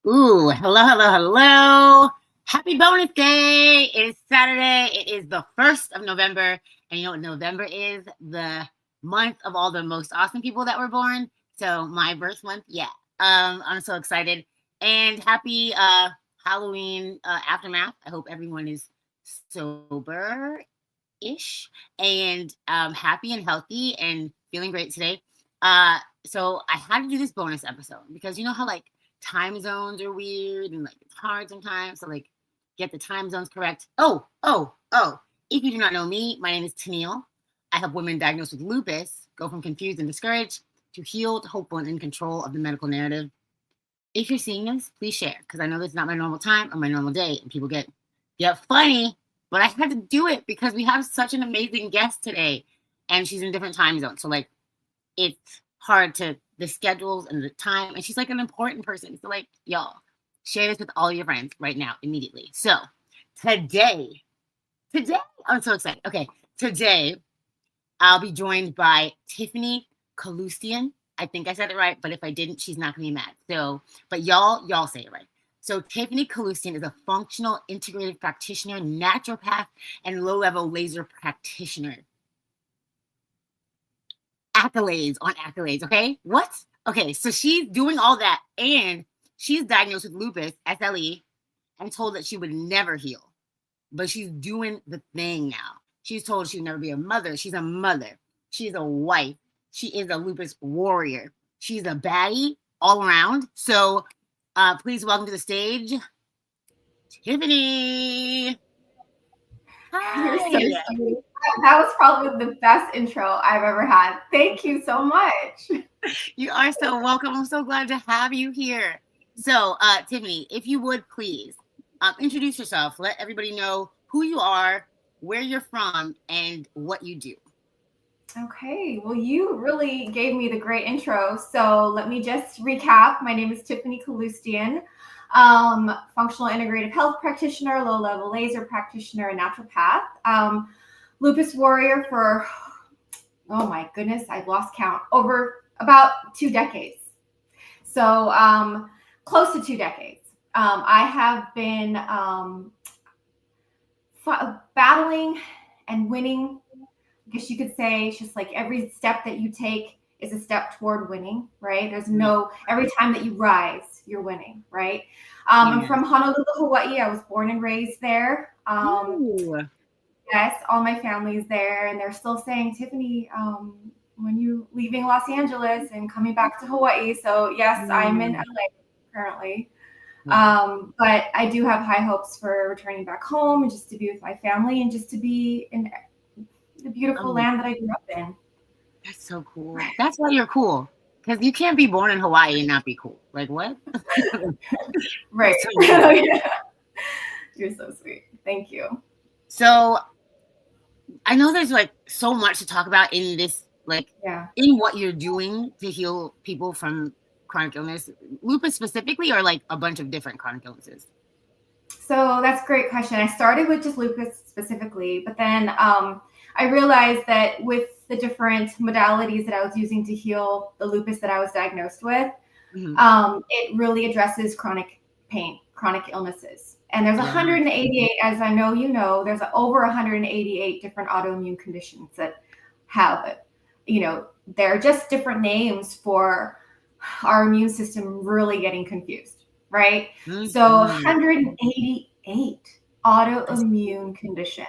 Ooh, hello. Happy bonus day. It is Saturday. It is the 1st of November. And you know what November is? The month of all the most awesome people that were born. So my birth month, yeah. I'm so excited. And happy Halloween aftermath. I hope everyone is sober-ish and happy and healthy and feeling great today. So I had to do this bonus episode because you know how time zones are weird and it's hard sometimes to get the time zones correct. Oh. If you do not know me, my name is Tenille. I help women diagnosed with lupus go from confused and discouraged to healed, hopeful, and in control of the medical narrative. If you're seeing this, please share because I know this is not my normal time or my normal day and people get funny, but I had to do it because we have such an amazing guest today and she's in a different time zone. So it's hard to the schedules and the time, and she's an important person. So y'all share this with all your friends right now immediately. So today I'm so excited. Okay, today I'll be joined by Tiffany Kaloustian. I think I said it right, but if I didn't, she's not gonna be mad. So but y'all say it right. So Tiffany Kaloustian is a functional integrative practitioner, naturopath, and low-level laser practitioner. Accolades on accolades, okay? What? Okay, so she's doing all that, and she's diagnosed with lupus SLE and told that she would never heal. But she's doing the thing now. She's told she would never be a mother. She's a mother. She's a wife. She is a lupus warrior. She's a baddie all around. So please welcome to the stage, Tiffany. Hi. You're so sweet. That was probably the best intro I've ever had. Thank you so much. You are so welcome. I'm so glad to have you here. So, Tiffany, if you would please introduce yourself. Let everybody know who you are, where you're from, and what you do. Okay. Well, you really gave me the great intro. So let me just recap. My name is Tiffany Kaloustian. Functional integrative health practitioner, low-level laser practitioner, and naturopath. Lupus warrior for, oh my goodness, I've lost count, over about 2 decades. So close to 2 decades. I have been battling and winning. I guess you could say it's just every step that you take is a step toward winning, right? There's every time that you rise, you're winning, right? I'm from Honolulu, Hawaii. I was born and raised there. Yes, all my family's there, and they're still saying, Tiffany, when you leaving Los Angeles and coming back to Hawaii. So yes, I'm in LA currently. But I do have high hopes for returning back home and just to be with my family and just to be in the beautiful land that I grew up in. That's so cool. That's why you're cool. Because you can't be born in Hawaii and not be cool. What? Right. Yeah. You're so sweet. Thank you. So I know there's so much to talk about in this, in what you're doing to heal people from chronic illness, lupus specifically, or a bunch of different chronic illnesses? So that's a great question. I started with just lupus specifically, but then I realized that with the different modalities that I was using to heal the lupus that I was diagnosed with, it really addresses chronic pain, chronic illnesses. And there's 188, as I know you know, there's over 188 different autoimmune conditions that have it. They're just different names for our immune system really getting confused, right? So 188 autoimmune conditions.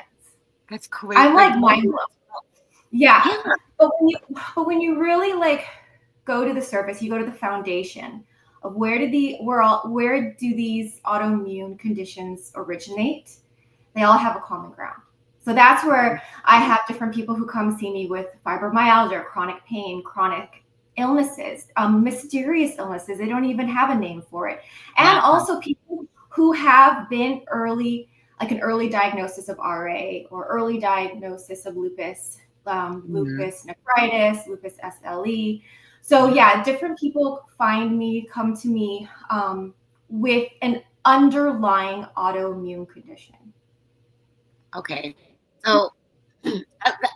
That's crazy. I'm mind blown. Yeah. But when you really go to the surface, you go to the foundation of where do these autoimmune conditions originate? They all have a common ground. So that's where I have different people who come see me with fibromyalgia, chronic pain, chronic illnesses, mysterious illnesses. They don't even have a name for it. And also people who have been an early diagnosis of RA or early diagnosis of lupus, lupus nephritis, lupus SLE. So different people come to me with an underlying autoimmune condition. Okay. So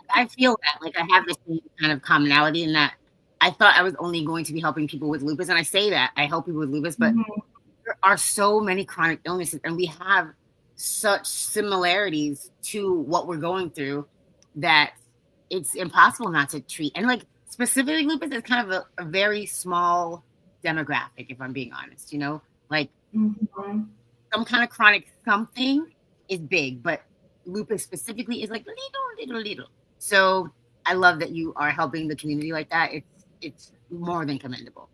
I feel that I have this kind of commonality in that I thought I was only going to be helping people with lupus. And I say that I help people with lupus, but you're are so many chronic illnesses, and we have such similarities to what we're going through that it's impossible not to treat. And like specifically lupus is kind of a very small demographic, if I'm being honest, like some kind of chronic something is big, but lupus specifically is like little. So I love that you are helping the community like that. It's more than commendable.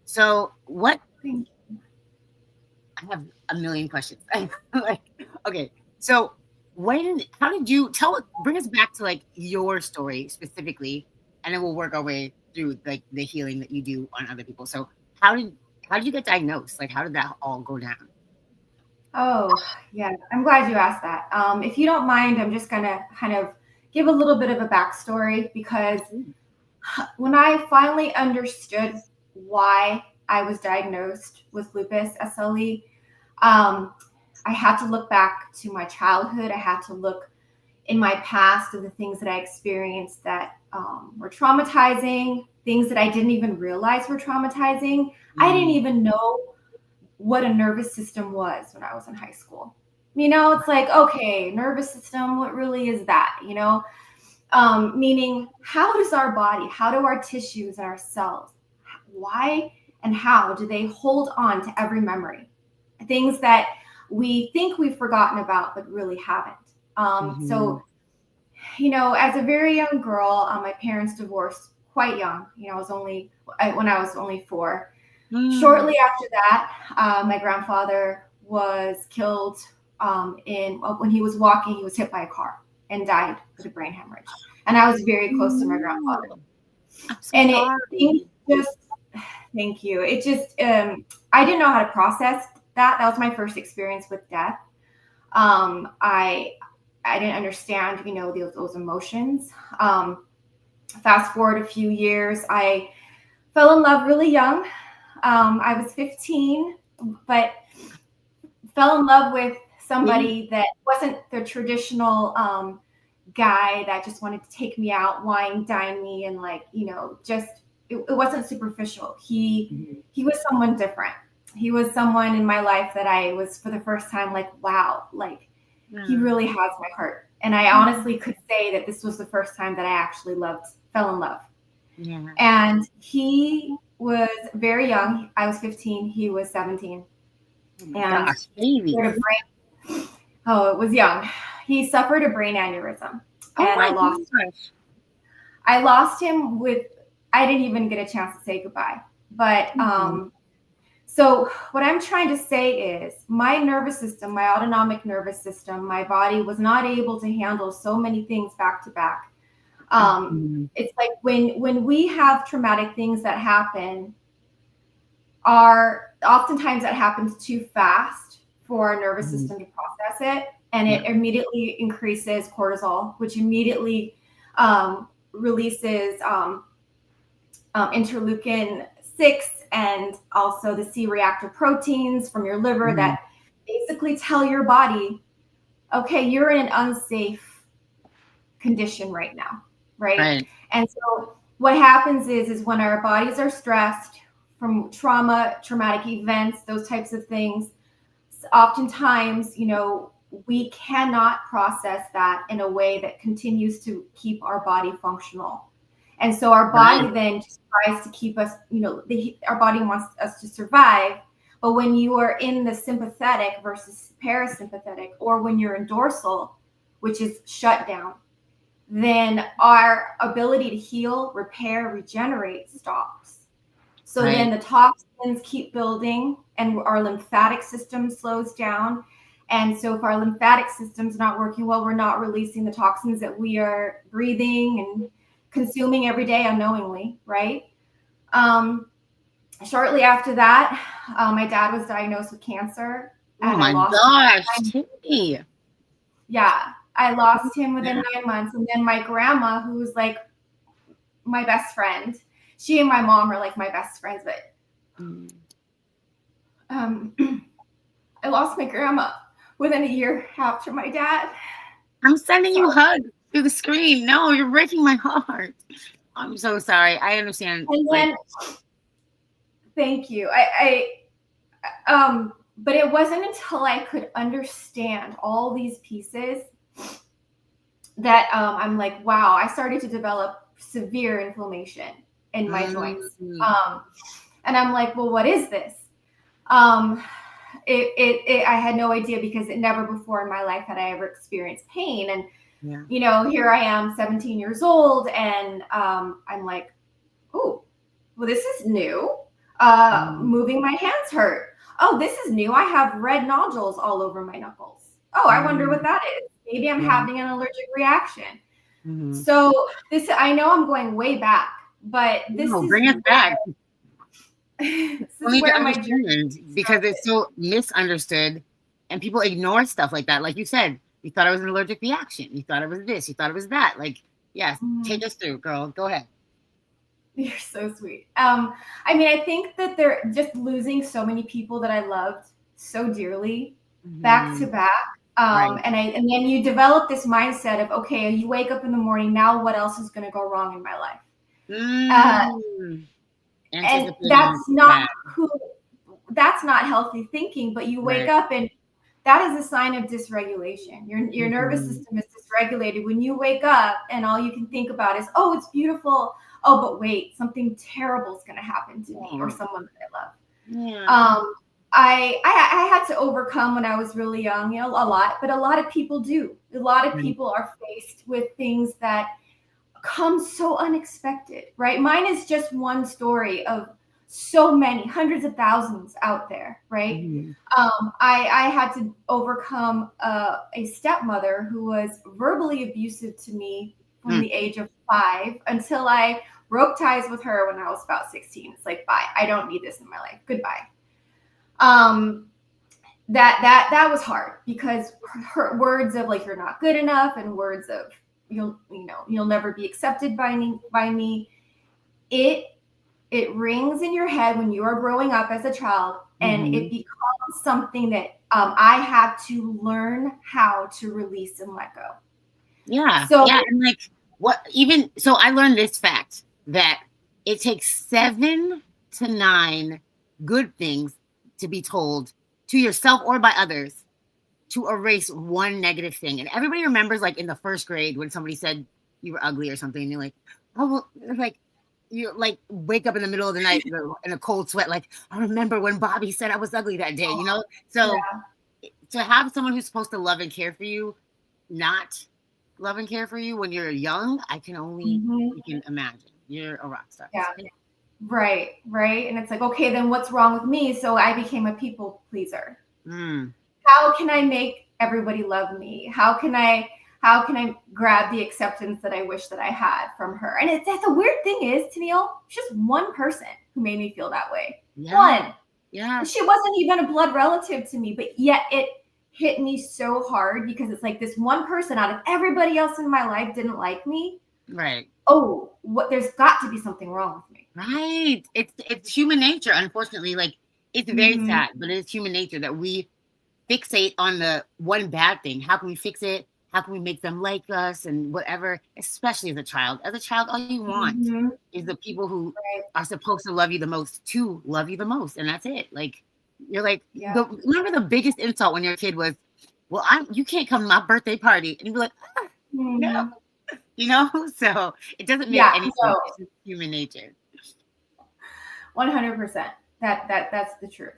So what I have a million questions. Like, okay, so how did you bring us back to like your story specifically, and then we'll work our way through like the healing that you do on other people. So how did you get diagnosed? Like, how did that all go down? Oh, yeah. I'm glad you asked that. If you don't mind, I'm just going to kind of give a little bit of a backstory, because when I finally understood why I was diagnosed with Lupus SLE, I had to look back to my childhood. I had to look in my past of the things that I experienced that were traumatizing, things that I didn't even realize were traumatizing. I didn't even know what a nervous system was when I was in high school. It's like, okay, nervous system, what really is that? Meaning, how does our body, how do our tissues and our cells, why and how do they hold on to every memory? Things that we think we've forgotten about, but really haven't. So, as a very young girl, my parents divorced quite young. When I was only 4. Shortly after that, my grandfather was killed when he was walking. He was hit by a car and died with a brain hemorrhage. And I was very close to my grandfather. And it just, thank you. It just, I didn't know how to process that. That was my first experience with death. I didn't understand, those emotions. Fast forward a few years, I fell in love really young. I was 15, but fell in love with somebody that wasn't the traditional guy that just wanted to take me out, wine, dine me, and it wasn't superficial. He was someone different. He was someone in my life that I was for the first time like, wow, like he really has my heart. And I honestly could say that this was the first time that I actually fell in love. Yeah. And he was very young. I was 15. He was 17. And it was young. He suffered a brain aneurysm. And I lost him I didn't even get a chance to say goodbye. But so what I'm trying to say is my nervous system, my autonomic nervous system, my body was not able to handle so many things back to back. It's like when we have traumatic things that happen, oftentimes that happens too fast for our nervous system to process it, and it immediately increases cortisol, which immediately releases interleukin 6 and also the C-reactive proteins from your liver that basically tell your body, okay, you're in an unsafe condition right now. Right. And so what happens is when our bodies are stressed from traumatic events, those types of things, oftentimes, we cannot process that in a way that continues to keep our body functional. And so our body then just tries to keep us, our body wants us to survive. But when you are in the sympathetic versus parasympathetic, or when you're in dorsal, which is shut down, then our ability to heal, repair, regenerate stops. So then the toxins keep building and our lymphatic system slows down. And so if our lymphatic system's not working well, we're not releasing the toxins that we are breathing and consuming every day unknowingly, right? Shortly after that, my dad was diagnosed with cancer. Oh my gosh. Yeah. I lost him within 9 months. And then my grandma, who was like my best friend, she and my mom are like my best friends, but I lost my grandma within a year after my dad. I'm sending you hugs through the screen. No, you're breaking my heart. I'm so sorry. I understand. And then, thank you. But it wasn't until I could understand all these pieces that I'm like, wow, I started to develop severe inflammation in my joints. And I'm like, well, what is this? I had no idea, because it never before in my life had I ever experienced pain. And, you know, here I am 17 years old, and I'm like, oh, well, this is new. Moving my hands hurt. Oh, this is new. I have red nodules all over my knuckles. Oh, I wonder what that is. Maybe I'm having an allergic reaction. So this, I know I'm going way back, but this is bring us back. This is where my journey, because it's so misunderstood, and people ignore stuff like that. Like you said, you thought it was an allergic reaction. You thought it was this. You thought it was that. Like, yes, take us through, girl. Go ahead. You're so sweet. I mean, I think that they're just losing so many people that I loved so dearly, back to back. And then you develop this mindset of, okay, you wake up in the morning, now what else is going to go wrong in my life? And that's not healthy thinking. But you wake up, and that is a sign of dysregulation. Your nervous system is dysregulated when you wake up, and all you can think about is, oh, it's beautiful. Oh, but wait, something terrible is going to happen to me or someone that I love. I had to overcome when I was really young, you know, a lot, but a lot of people do. A lot of people are faced with things that come so unexpected, right? Mine is just one story of so many, hundreds of thousands out there, right? I had to overcome a stepmother who was verbally abusive to me from the age of 5 until I broke ties with her when I was about 16. It's like, bye, I don't need this in my life. Goodbye. That was hard, because her words of like, you're not good enough, and words of you'll never be accepted by me. It rings in your head when you are growing up as a child, and it becomes something that I had to learn how to release and let go. And like, so I learned this fact, that it takes 7 to 9 good things to be told to yourself or by others to erase one negative thing. And everybody remembers, like in the first grade, when somebody said you were ugly or something, and you're like, oh, well, like, you like wake up in the middle of the night in a cold sweat, like, I remember when Bobby said I was ugly that day, you know? So to have someone who's supposed to love and care for you not love and care for you when you're young, I can only imagine. You're a rock star. Right. And it's like, okay, then what's wrong with me? So I became a people pleaser. How can I make everybody love me? How can I grab the acceptance that I wish that I had from her? And that's the weird thing is, Tenille, just one person who made me feel that way. One. And she wasn't even a blood relative to me, but yet it hit me so hard, because it's like this one person out of everybody else in my life didn't like me. Oh, there's got to be something wrong with me. It's human nature, unfortunately. Like, it's very sad, but it's human nature that we fixate on the one bad thing. How can we fix it? How can we make them like us and whatever, especially as a child? As a child, all you want is the people who are supposed to love you the most to love you the most. And that's it. Like, you're like, remember the biggest insult when you're a kid was, well, you can't come to my birthday party. And you'd be like, no. You know? So it doesn't make any sense. It's just human nature. 100%. That's the truth.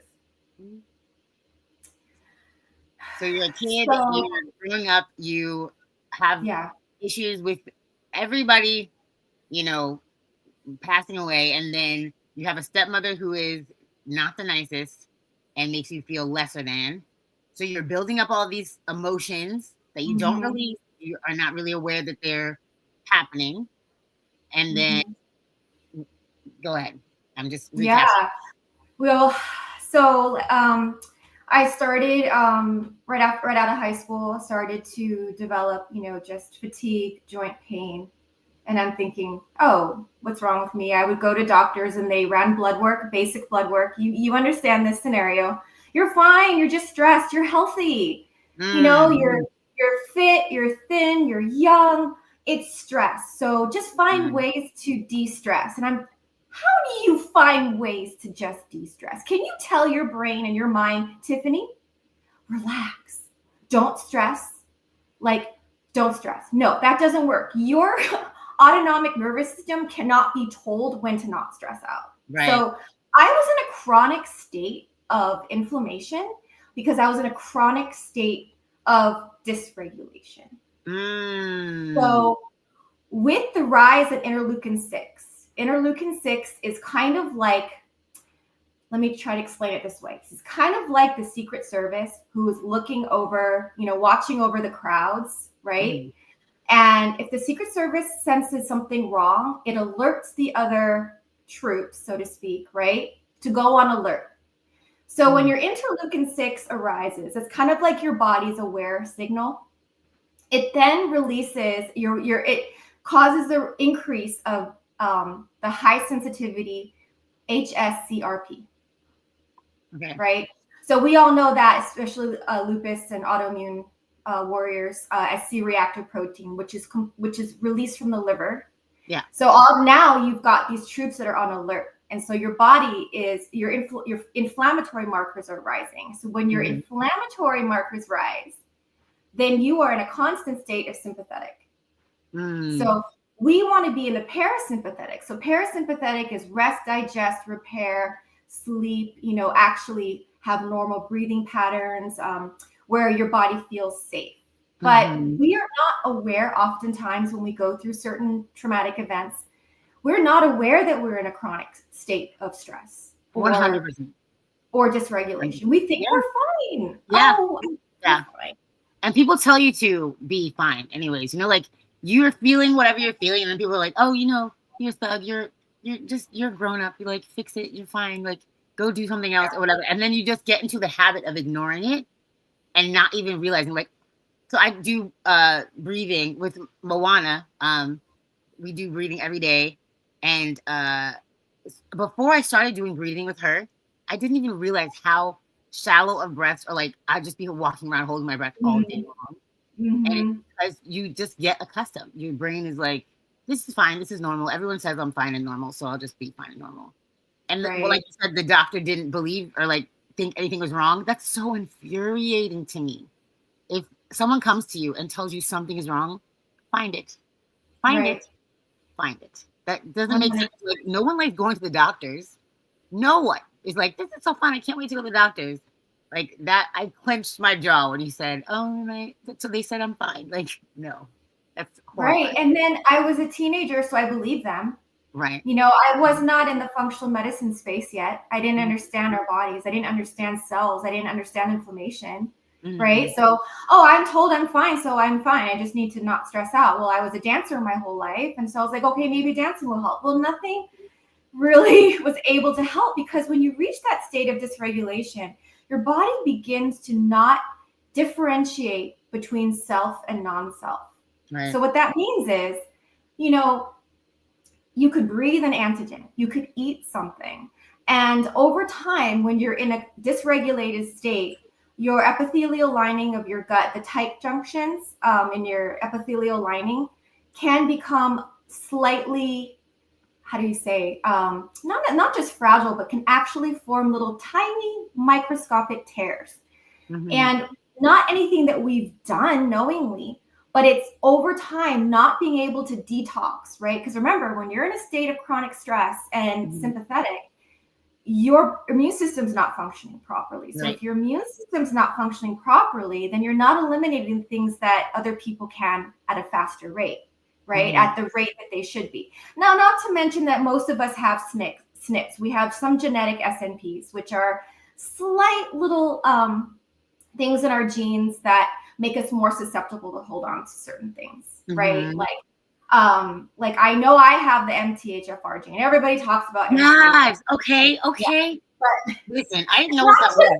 So you're a kid, you're growing up, you have issues with everybody, you know, passing away, and then you have a stepmother who is not the nicest and makes you feel lesser than. So you're building up all these emotions that you don't release. You are not really aware that they're happening. And then go ahead. I'm just recapping. Well, so I started right out of high school. I started to develop, just fatigue, joint pain, and I'm thinking, oh, what's wrong with me? I would go to doctors and they ran blood work, basic blood work. You understand this scenario? You're fine. You're just stressed. You're healthy. You're fit. You're thin. You're young. It's stress. So just find ways to de-stress. And I'm how do you find ways to just de-stress? Can you tell your brain and your mind, Tiffany, relax, don't stress, like, don't stress? No, that doesn't work. Your autonomic nervous system cannot be told when to not stress out. Right. So I was in a chronic state of inflammation because I was in a chronic state of dysregulation. So with the rise of interleukin 6 is kind of like, let me try to explain it this way. It's kind of like the Secret Service who is looking over, watching over the crowds, right? And if the Secret Service senses something wrong, it alerts the other troops, so to speak, right, to go on alert. So when your interleukin 6 arises, it's kind of like your body's aware signal. It then releases it causes the increase of the high sensitivity HSCRP. Okay. Right. So we all know that, especially lupus and autoimmune warriors, as C-reactive protein, which is released from the liver. Yeah. So now you've got these troops that are on alert, and so your body is your inflammatory markers are rising. So when your inflammatory markers rise, then you are in a constant state of sympathetic. So we want to be in the parasympathetic. So parasympathetic is rest, digest, repair, sleep, actually have normal breathing patterns where your body feels safe. But we are not aware oftentimes when we go through certain traumatic events, we're not aware that we're in a chronic state of stress 100%. Or dysregulation. We think we're fine. Yeah. Yeah. Fine. And people tell you to be fine anyways, like you're feeling whatever you're feeling. And then people are like, oh, you're a thug. You're grown up. You like fix it. You're fine. Like go do something else or whatever. And then you just get into the habit of ignoring it and not even realizing, like, so I do breathing with Moana. We do breathing every day. And before I started doing breathing with her, I didn't even realize how shallow of breaths, or like I'd just be walking around holding my breath all day long. And because you just get accustomed, your brain is like, this is fine, this is normal. Everyone says I'm fine and normal, so I'll just be fine and normal. And well, like you said, the doctor didn't believe or like think anything was wrong. That's so infuriating to me. If someone comes to you and tells you something is wrong, find it. That doesn't make sense. Like no one likes going to the doctors. No one is like, this is so fun, I can't wait to go to the doctors. Like that, I clenched my jaw when he said, oh, so they said I'm fine. Like, no, that's horrifying. Right. And then I was a teenager, so I believed them. Right. I was not in the functional medicine space yet. I didn't understand our bodies. I didn't understand cells. I didn't understand inflammation. Right. So, I'm told I'm fine. So I'm fine. I just need to not stress out. Well, I was a dancer my whole life. And so I was like, okay, maybe dancing will help. Well, nothing really was able to help, because when you reach that state of dysregulation, your body begins to not differentiate between self and non-self. Right. So what that means is, you could breathe an antigen, you could eat something. And over time, when you're in a dysregulated state, your epithelial lining of your gut, the tight junctions in your epithelial lining, can become slightly, how do you say, not just fragile, but can actually form little tiny microscopic tears. And not anything that we've done knowingly, but it's over time not being able to detox, right? Because remember, when you're in a state of chronic stress and sympathetic, your immune system's not functioning properly. So if your immune system's not functioning properly, then you're not eliminating things that other people can at a faster rate. Right? At the rate that they should be. Now, not to mention that most of us have SNPs. We have some genetic SNPs, which are slight little things in our genes that make us more susceptible to hold on to certain things, right? Like I know I have the MTHFR gene. Everybody talks about MTHFR. Okay. Yeah. But listen, I didn't know what that was.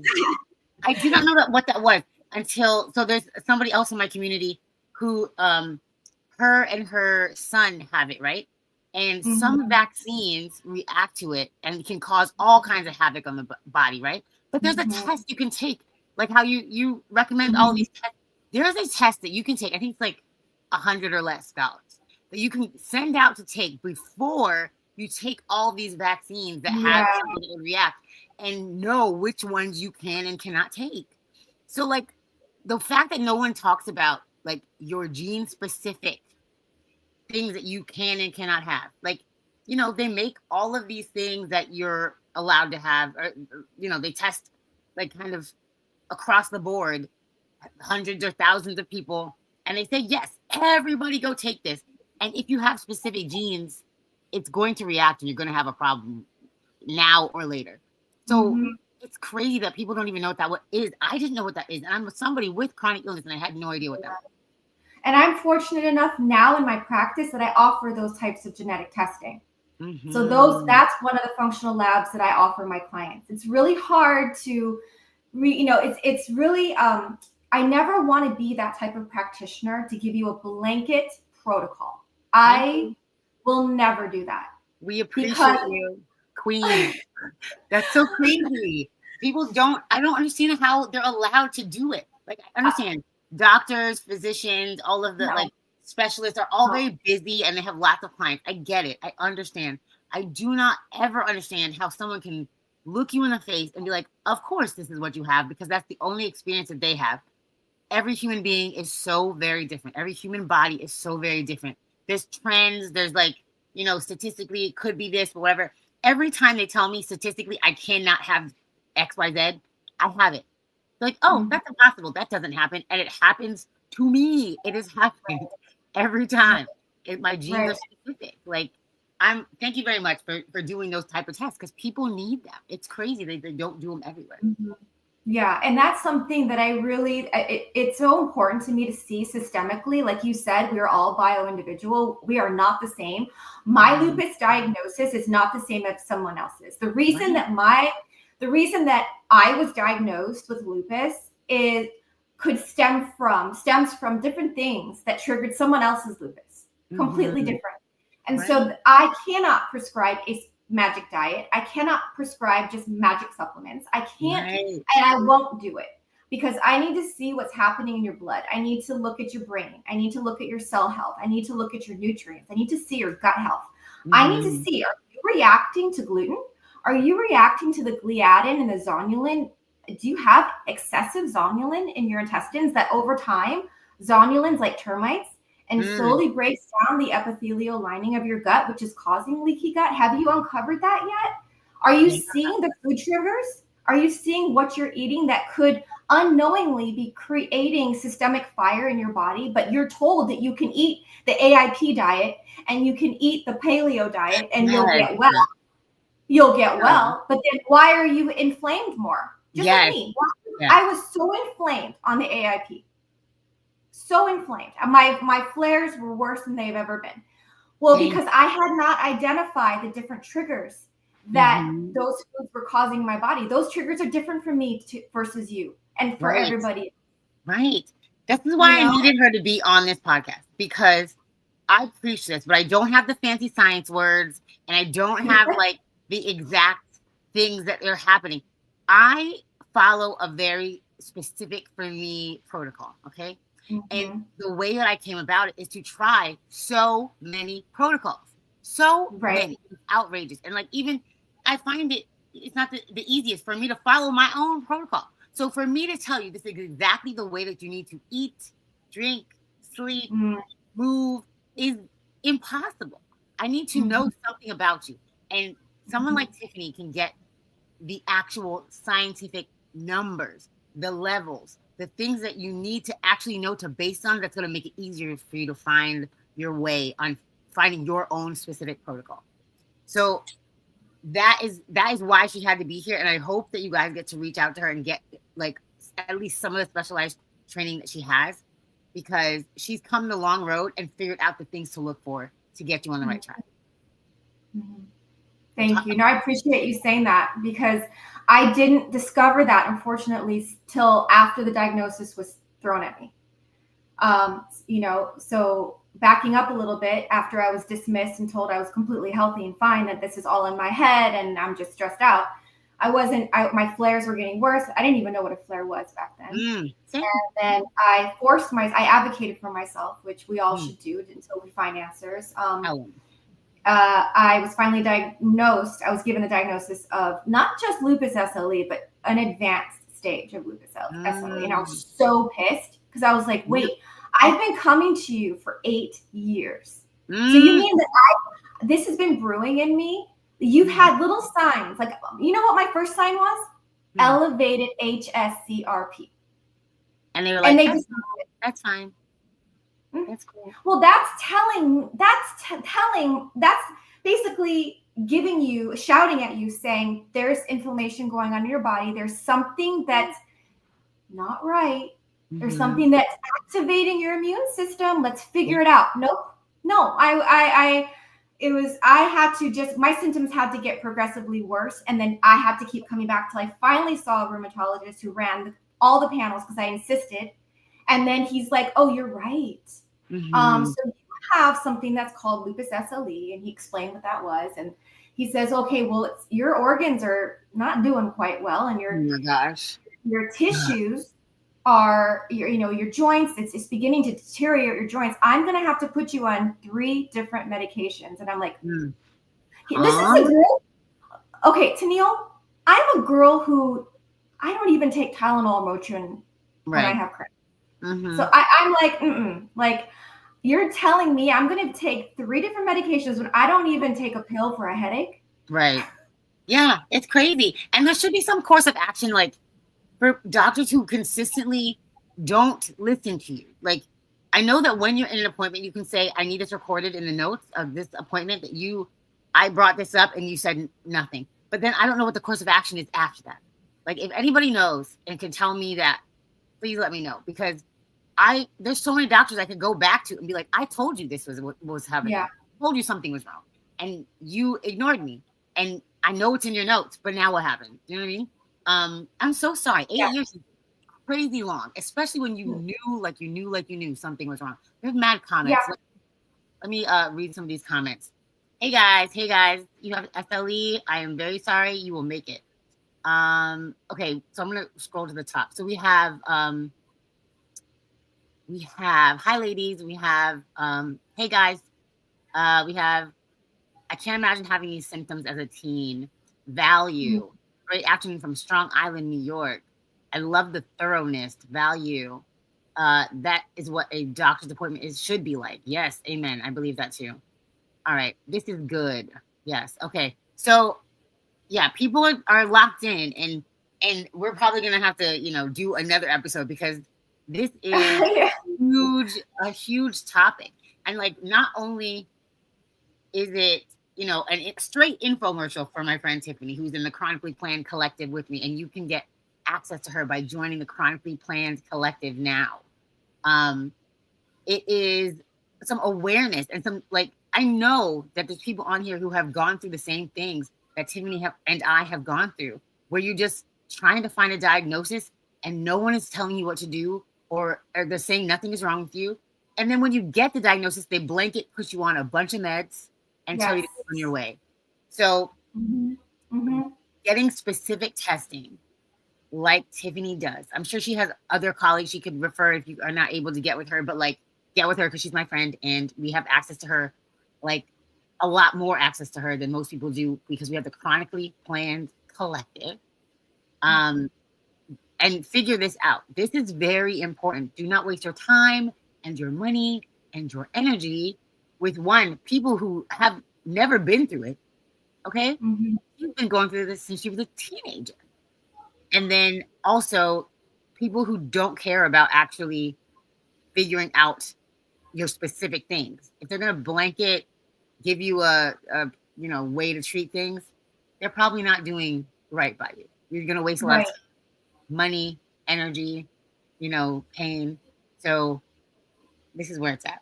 I did not know what that was until, so there's somebody else in my community who her and her son have it, right? And some vaccines react to it and can cause all kinds of havoc on the body, right? But there's a test you can take, like how you recommend all these tests. There's a test that you can take. I think it's like $100 or less that you can send out to take before you take all these vaccines that have Yeah. something that would react and know which ones you can and cannot take. So like the fact that no one talks about like your gene specific things that you can and cannot have, like, you know, they make all of these things that you're allowed to have, or, you know, they test like kind of across the board, hundreds or thousands of people, and they say, yes, everybody go take this. And if you have specific genes, it's going to react and you're going to have a problem now or later. So it's crazy that people don't even know what that is. I didn't know what that is. And I'm somebody with chronic illness and I had no idea what that was. And I'm fortunate enough now in my practice that I offer those types of genetic testing. So that's one of the functional labs that I offer my clients. It's really hard to, it's really, I never want to be that type of practitioner to give you a blanket protocol. I will never do that. We appreciate you, Queen. That's so crazy. People I don't understand how they're allowed to do it. Like, I understand doctors, physicians, all of the like specialists are all very busy and they have lots of clients. I get it. I understand. I do not ever understand how someone can look you in the face and be like, of course, this is what you have, because that's the only experience that they have. Every human being is so very different. Every human body is so very different. There's trends. There's like, you know, statistically, it could be this, but whatever. Every time they tell me statistically, I cannot have X, Y, Z, I have it. They're like, oh, that's impossible. That doesn't happen. And it happens to me. It has happened every time. My genes are specific. Like, thank you very much for doing those type of tests, because people need them. It's crazy. They don't do them everywhere. Yeah. And that's something that I really, it's so important to me to see systemically. Like you said, we are all bio-individual. We are not the same. My lupus diagnosis is not the same as someone else's. The reason that I was diagnosed with lupus stems from different things that triggered someone else's lupus, completely different. And so I cannot prescribe a magic diet. I cannot prescribe just magic supplements. I can't, and I won't do it, because I need to see what's happening in your blood. I need to look at your brain. I need to look at your cell health. I need to look at your nutrients. I need to see your gut health. I need to see, are you reacting to gluten? Are you reacting to the gliadin and the zonulin? Do you have excessive zonulin in your intestines that over time, zonulin's like termites and slowly breaks down the epithelial lining of your gut, which is causing leaky gut? Have you uncovered that yet? Are you seeing the food triggers? Are you seeing what you're eating that could unknowingly be creating systemic fire in your body? But you're told that you can eat the AIP diet and you can eat the paleo diet and you'll get well. You'll get well, but then why are you inflamed more? Just like me. I was so inflamed on the AIP. So inflamed. My flares were worse than they've ever been. Well, because I had not identified the different triggers that those foods were causing my body. Those triggers are different for me versus you and for everybody. Right. This is why I needed her to be on this podcast, because I preach this, but I don't have the fancy science words and I don't have like the exact things that are happening. I follow a very specific, for me, protocol. Okay. And the way that I came about it is to try so many protocols. So many. It's outrageous. And like, even I find it's not the easiest for me to follow my own protocol. So for me to tell you this is exactly the way that you need to eat, drink, sleep, move is impossible. I need to know something about you. And someone like Tiffany can get the actual scientific numbers, the levels, the things that you need to actually know to base on, that's going to make it easier for you to find your way on finding your own specific protocol. So that is why she had to be here. And I hope that you guys get to reach out to her and get like at least some of the specialized training that she has, because she's come the long road and figured out the things to look for to get you on the right track. Thank you. No, I appreciate you saying that, because I didn't discover that, unfortunately, till after the diagnosis was thrown at me. So backing up a little bit, after I was dismissed and told I was completely healthy and fine, that this is all in my head and I'm just stressed out. My flares were getting worse. I didn't even know what a flare was back then. And then I advocated for myself, which we all should do until we find answers. I was finally diagnosed. I was given the diagnosis of not just lupus SLE, but an advanced stage of lupus SLE. And I was so pissed because I was like, wait, I've been coming to you for 8 years. So you mean that this has been brewing in me? You've had little signs. Like, you know what my first sign was? Elevated HSCRP. And they were like, that's fine. That's cool. Well, that's basically giving you, shouting at you, saying there's inflammation going on in your body. There's something that's not right. There's something that's activating your immune system. Let's figure it out. Nope. No, I had to just, my symptoms had to get progressively worse. And then I had to keep coming back till I finally saw a rheumatologist who ran all the panels because I insisted. And then he's like, oh, you're right. So you have something that's called Lupus SLE. And he explained what that was. And he says, okay, well, your organs are not doing quite well. And your tissues are, your joints, it's beginning to deteriorate your joints. I'm going to have to put you on 3 different medications. And I'm like, this is a girl. Okay, Tenille, I'm a girl who, I don't even take Tylenol or Motrin when I have cramps. So I'm like, like, you're telling me I'm going to take 3 different medications when I don't even take a pill for a headache? Right. Yeah, it's crazy. And there should be some course of action, like, for doctors who consistently don't listen to you. Like, I know that when you're in an appointment, you can say, I need this recorded in the notes of this appointment that I brought this up and you said nothing. But then I don't know what the course of action is after that. Like, if anybody knows and can tell me that, please let me know, because there's so many doctors I could go back to and be like, I told you this was what was happening. I told you something was wrong and you ignored me. And I know it's in your notes, but now what happened? You know what I mean? I'm so sorry. 8 years is crazy long, especially when you knew something was wrong. There's mad comments. Let me read some of these comments. Hey guys, you have SLE. I am very sorry. You will make it. Okay, so I'm gonna scroll to the top. So we have hi ladies. We have hey guys. We have I can't imagine having these symptoms as a teen. Value. Great afternoon from Strong Island, New York. I love the thoroughness. Value. That is what a doctor's appointment should be like. Yes, amen. I believe that too. All right, this is good. Yes. Okay. So yeah, people are locked in, and we're probably gonna have to do another episode because this is a huge topic. And like, not only is it an straight infomercial for my friend Tiffany, who's in the Chronically Planned Collective with me, and you can get access to her by joining the Chronically Planned Collective now. It is some awareness and some, like, I know that there's people on here who have gone through the same things that Tiffany and I have gone through, where you're just trying to find a diagnosis and no one is telling you what to do, or they're saying nothing is wrong with you. And then when you get the diagnosis, they blanket push you on a bunch of meds and tell you to go on your way. So getting specific testing like Tiffany does. I'm sure she has other colleagues she could refer if you are not able to get with her, but like, get with her because she's my friend and we have access to her, like a lot more access to her than most people do because we have the Chronically Planned Collective. And figure this out. This is very important. Do not waste your time and your money and your energy with people who have never been through it. Okay? You've been going through this since you was a teenager. And then also people who don't care about actually figuring out your specific things. If they're going to blanket give you a way to treat things, they're probably not doing right by you. You're going to waste a lot of time, money, energy, pain. So this is where it's at.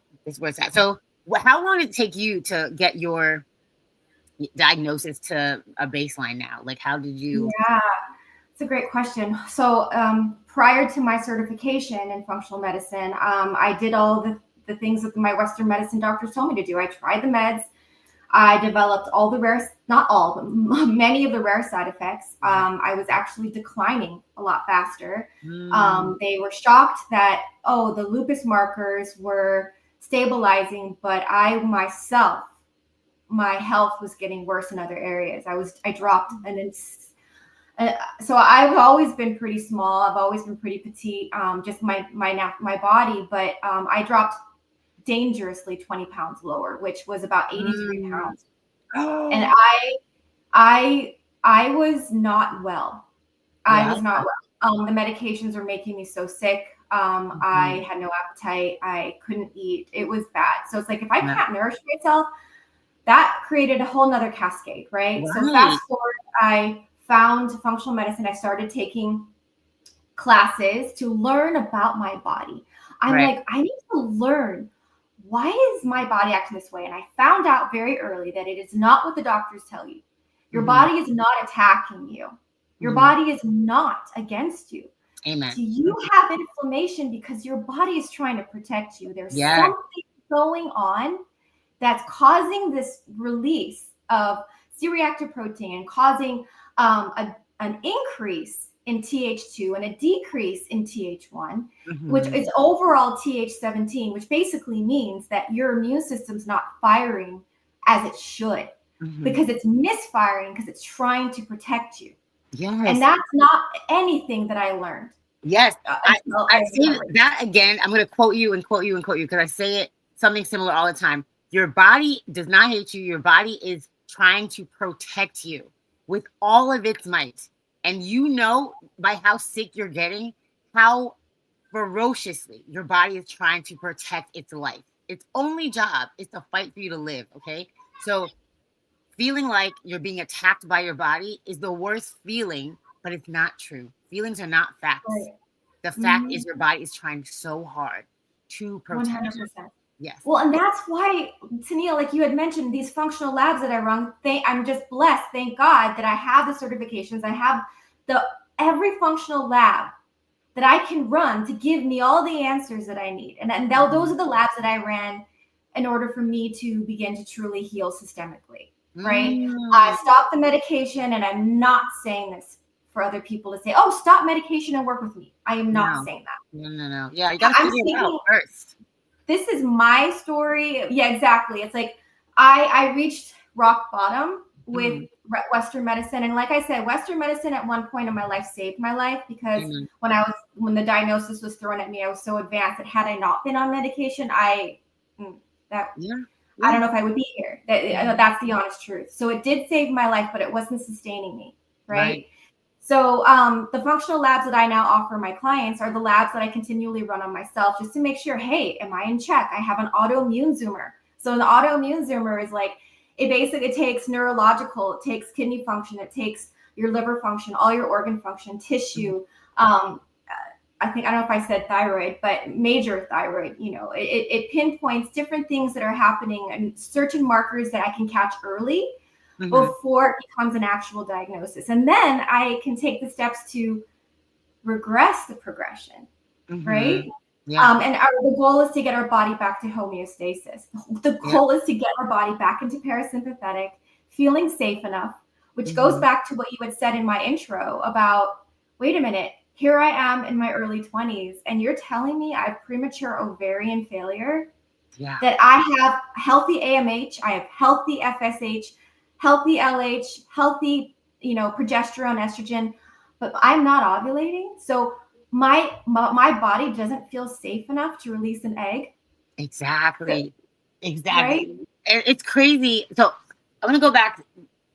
So how long did it take you to get your diagnosis to a baseline now? Like, how did you? Yeah, it's a great question. So prior to my certification in functional medicine, I did all the things that my Western medicine doctors told me to do. I tried the meds. I developed all the not all, but many of the rare side effects. I was actually declining a lot faster. They were shocked that, the lupus markers were stabilizing, but I myself, my health was getting worse in other areas. I dropped, and it's so I've always been pretty small. I've always been pretty petite, just my body, but I dropped dangerously 20 pounds lower, which was about 83 pounds. Oh. And I was not well. I was not well. The medications were making me so sick. I had no appetite. I couldn't eat. It was bad. So it's like, if I can't nourish myself, that created a whole nother cascade, right? So fast forward, I found functional medicine. I started taking classes to learn about my body. I'm like, I need to learn, why is my body acting this way? And I found out very early that it is not what the doctors tell you. Your body is not attacking you. Your body is not against you. Amen. So you have inflammation because your body is trying to protect you. There's something going on that's causing this release of C-reactive protein and causing an increase in TH2 and a decrease in TH1, which is overall TH17, which basically means that your immune system's not firing as it should, because it's misfiring because it's trying to protect you. And that's not anything that I learned. I say that again. I'm going to quote you because I say it something similar all the time. Your body does not hate you. Your body is trying to protect you with all of its might. And you know, by how sick you're getting, how ferociously your body is trying to protect its life. Its only job is to fight for you to live. Okay. So feeling like you're being attacked by your body is the worst feeling, but it's not true. Feelings are not facts. The fact is your body is trying so hard to protect 100%. you. Yes. Well, and that's why, Tenille, like you had mentioned, these functional labs that I run, I'm just blessed. Thank God that I have the certifications. I have every functional lab that I can run to give me all the answers that I need. And those are the labs that I ran in order for me to begin to truly heal systemically, right? I stopped the medication, and I'm not saying this for other people to say, oh, stop medication and work with me. I am not saying that. No. Yeah, you got to figure it out first. This is my story. Yeah, exactly. It's like I reached rock bottom with Western medicine. And like I said, Western medicine at one point in my life saved my life, because when the diagnosis was thrown at me, I was so advanced that had I not been on medication, I don't know if I would be here. That's the honest truth. So it did save my life, but it wasn't sustaining me. Right. So the functional labs that I now offer my clients are the labs that I continually run on myself, just to make sure, hey, am I in check? I have an autoimmune zoomer. So an autoimmune zoomer is like, it takes neurological, it takes kidney function, it takes your liver function, all your organ function, tissue. I don't know if I said thyroid, but major thyroid, it pinpoints different things that are happening and certain markers that I can catch early before it becomes an actual diagnosis. And then I can take the steps to regress the progression, right? And the goal is to get our body back to homeostasis. The goal is to get our body back into parasympathetic, feeling safe enough, which goes back to what you had said in my intro about, wait a minute, here I am in my early 20s, and you're telling me I have premature ovarian failure, that I have healthy AMH, I have healthy FSH, healthy LH, healthy, progesterone, estrogen, but I'm not ovulating. So my body doesn't feel safe enough to release an egg. Exactly. Right? It's crazy. So I'm going to go back.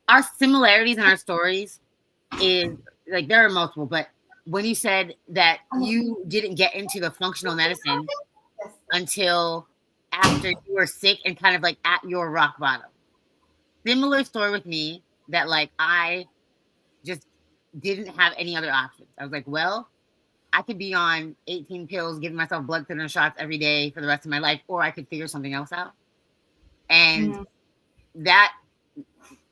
Our similarities in our stories is like, there are multiple, but when you said that you didn't get into the functional medicine until after you were sick and kind of like at your rock bottom. Similar story with me, that like I just didn't have any other options. I was like, well, I could be on 18 pills, giving myself blood thinner shots every day for the rest of my life, or I could figure something else out. And that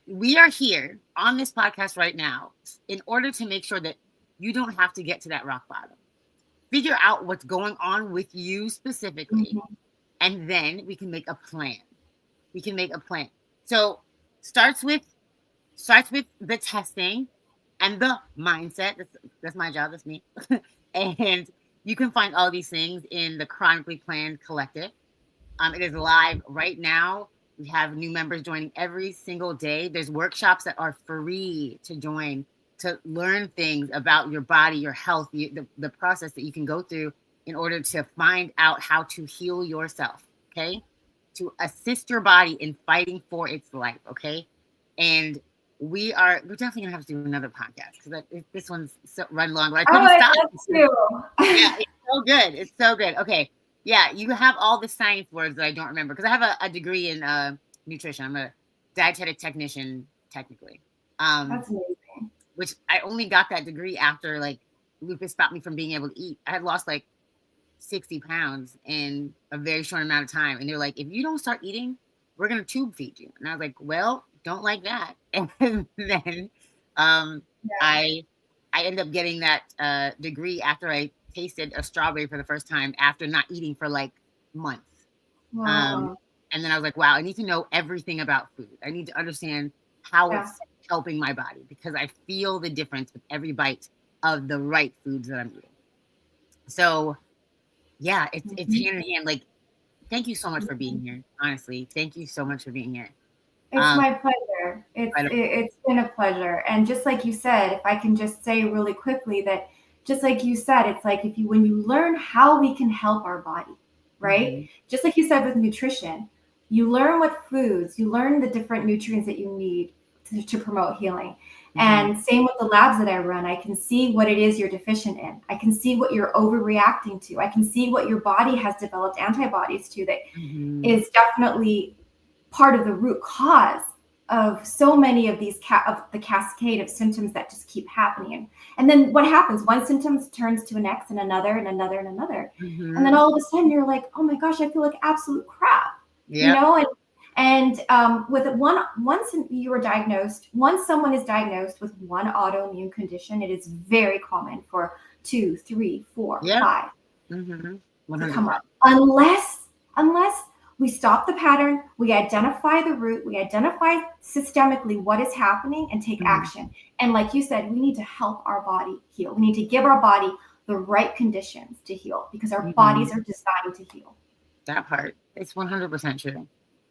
we are here on this podcast right now in order to make sure that you don't have to get to that rock bottom. Figure out what's going on with you specifically, and then we can make a plan. So starts with the testing and the mindset. That's my job. That's me. And you can find all these things in the Chronically Planned Collective. It is live right now. We have new members joining every single day. There's workshops that are free to join to learn things about your body, your health, the process that you can go through in order to find out how to heal yourself, okay? To assist your body in fighting for its life, okay? And we're definitely gonna have to do another podcast because this one's run long, but I couldn't stop. Yeah, it's so good. It's so good. Okay. Yeah, you have all the science words that I don't remember because I have a degree in nutrition. I'm a dietetic technician, technically. That's amazing. Which I only got that degree after like lupus stopped me from being able to eat. I had lost like 60 pounds in a very short amount of time. And they're like, if you don't start eating, we're going to tube feed you. And I was like, well, don't like that. And then I ended up getting that degree after I tasted a strawberry for the first time after not eating for like months. Wow. And then I was like, wow, I need to know everything about food. I need to understand how it's helping my body because I feel the difference with every bite of the right foods that I'm eating. So yeah, it's hand in hand. Like, thank you so much for being here. Honestly, thank you so much for being here. It's my pleasure. It's been a pleasure. And just like you said, if I can just say really quickly that just like you said, it's like when you learn how we can help our body, right? Mm-hmm. Just like you said with nutrition, you learn what foods, you learn the different nutrients that you need to promote healing. Mm-hmm. And same with the labs that I run. I can see what it is you're deficient in. I can see what you're overreacting to. I can see what your body has developed antibodies to that is definitely part of the root cause of so many of these of the cascade of symptoms that just keep happening. And then what happens? One symptom turns to an X and another and another and another. Mm-hmm. And then all of a sudden you're like, oh my gosh, I feel like absolute crap. Yep. You know, and with once you were diagnosed, once someone is diagnosed with one autoimmune condition, it is very common for 2, 3, 4, 5 to come up. Unless we stop the pattern, we identify the root, we identify systemically what is happening and take action. And like you said, we need to help our body heal. We need to give our body the right conditions to heal because our bodies are designed to heal. That part, it's 100% true.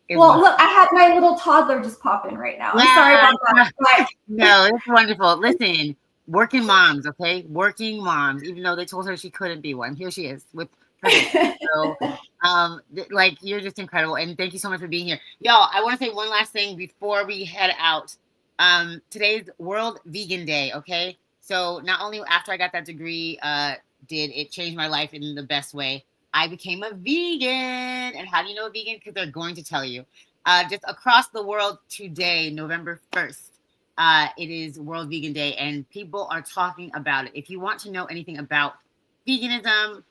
Well, look, I had my little toddler just pop in right now. I'm sorry about that. No, it's wonderful. Listen, working moms, okay? Working moms, even though they told her she couldn't be one. Here she is with her. So, like, you're just incredible. And thank you so much for being here. Y'all, I want to say one last thing before we head out. Today's World Vegan Day, okay? So not only after I got that degree, did it change my life in the best way, I became a vegan. And how do you know a vegan? Because they're going to tell you. Just across the world today, November 1st, it is World Vegan Day, and people are talking about it. If you want to know anything about veganism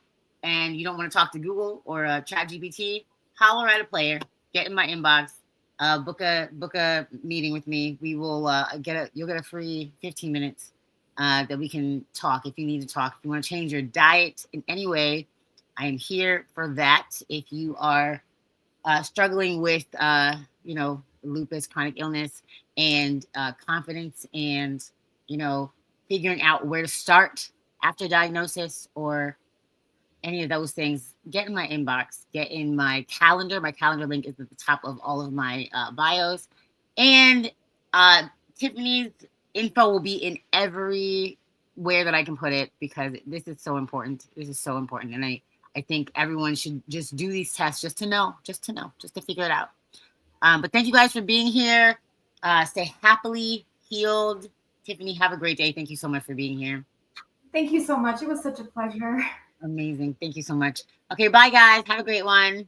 and you don't want to talk to Google or ChatGPT, holler at a player, get in my inbox, book a meeting with me. We will you'll get a free 15 minutes that we can talk if you need to talk. If you want to change your diet in any way, I am here for that. If you are struggling with, lupus, chronic illness, and confidence, and, figuring out where to start after diagnosis or any of those things, get in my inbox, get in my calendar. My calendar link is at the top of all of my bios. And Tiffany's info will be in everywhere that I can put it because this is so important. This is so important. And I think everyone should just do these tests just to figure it out. But thank you guys for being here. Stay happily healed. Tiffany, have a great day. Thank you so much for being here. Thank you so much. It was such a pleasure. Amazing. Thank you so much. Okay, bye guys. Have a great one.